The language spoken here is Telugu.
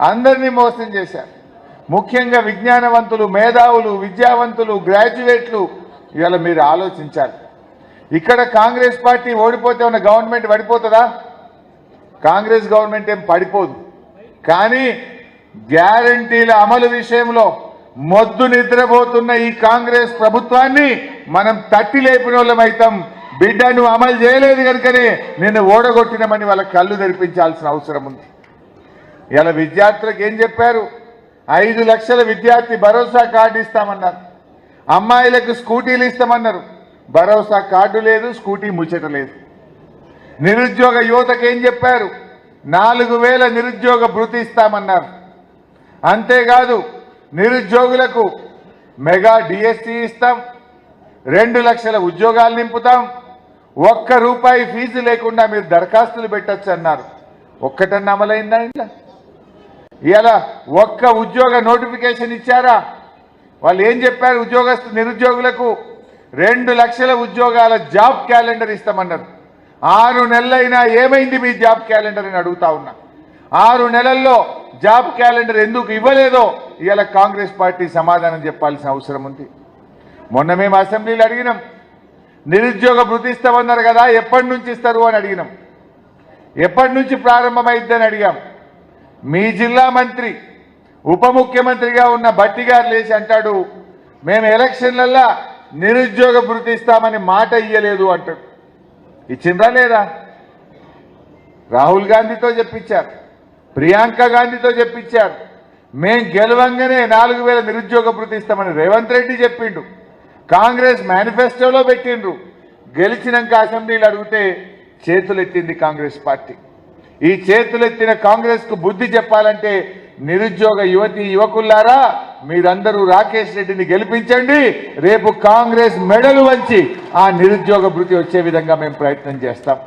అందరినీ మోసం చేశారు. ముఖ్యంగా విజ్ఞానవంతులు, మేధావులు, విద్యావంతులు, గ్రాడ్యుయేట్లు ఇవాళ మీరు ఆలోచించాలి. ఇక్కడ కాంగ్రెస్ పార్టీ ఓడిపోతే ఉన్న గవర్నమెంట్ పడిపోతుందా? కాంగ్రెస్ గవర్నమెంట్ ఏం పడిపోదు. కానీ గ్యారంటీల అమలు విషయంలో మొద్దు నిద్రపోతున్న ఈ కాంగ్రెస్ ప్రభుత్వాన్ని మనం తట్టి లేపిన వాళ్ళమైతాం. బిడ్డ నువ్వు అమలు చేయలేదు కనుకనే నిన్ను ఓడగొట్టినమని వాళ్ళ కళ్ళు తెరిపించాల్సిన అవసరం ఉంది. ఇలా విద్యార్థులకు ఏం చెప్పారు? 5 లక్షల విద్యార్థి భరోసా కార్డు ఇస్తామన్నారు. అమ్మాయిలకు స్కూటీలు ఇస్తామన్నారు. భరోసా కార్డు లేదు, స్కూటీ ముచ్చట లేదు. నిరుద్యోగ యువతకు ఏం చెప్పారు? 4000 నిరుద్యోగ భృతి ఇస్తామన్నారు. అంతేకాదు నిరుద్యోగులకు మెగా డిఎస్సి ఇస్తాం, 2 లక్షల ఉద్యోగాలు నింపుతాం, ₹1 ఫీజు లేకుండా మీరు దరఖాస్తులు పెట్టచ్చు అన్నారు. ఒక్కటన్నా అమలైందా? ఇలా ఒక్క ఉద్యోగ నోటిఫికేషన్ ఇచ్చారా? వాళ్ళు ఏం చెప్పారు? నిరుద్యోగులకు 2 లక్షల ఉద్యోగాల జాబ్ క్యాలెండర్ ఇస్తామన్నారు. 6 నెలలైనా ఏమైంది మీ జాబ్ క్యాలెండర్ అని అడుగుతా ఉన్నా. 6 నెలల్లో జాబ్ క్యాలెండర్ ఎందుకు ఇవ్వలేదో ఇవాళ కాంగ్రెస్ పార్టీ సమాధానం చెప్పాల్సిన అవసరం ఉంది. మొన్న మేము అసెంబ్లీలో అడిగినాం, నిరుద్యోగ భృతి ఇస్తామన్నారు కదా, ఎప్పటి నుంచి ఇస్తారు అని అడిగినాం. ఎప్పటి నుంచి ప్రారంభమైద్దని అడిగాం. మీ జిల్లా మంత్రి, ఉప ముఖ్యమంత్రిగా ఉన్న భట్టి గారు లేచి అంటాడు, మేము ఎలక్షన్లల్లా నిరుద్యోగ భృతి ఇస్తామని మాట ఇయ్యలేదు అంటాడు. ఇచ్చిండ్రా లేదా? రాహుల్ గాంధీతో చెప్పించారు, ప్రియాంక గాంధీతో చెప్పించారు. మేం గెలవంగానే 4000 నిరుద్యోగ భృతి ఇస్తామని రేవంత్ రెడ్డి చెప్పిండు. కాంగ్రెస్ మేనిఫెస్టోలో పెట్టిండ్రు. గెలిచినాక అసెంబ్లీలో అడిగితే చేతులెత్తింది కాంగ్రెస్ పార్టీ. ఈ చేతులెత్తిన కాంగ్రెస్ కు బుద్ధి చెప్పాలంటే నిరుద్యోగ యువకులారా, మీరందరూ రాకేష్ రెడ్డిని గెలిపించండి. రేపు కాంగ్రెస్ మెడలు వంచి ఆ నిరుద్యోగ భృతి వచ్చే విధంగా మేము ప్రయత్నం చేస్తాం.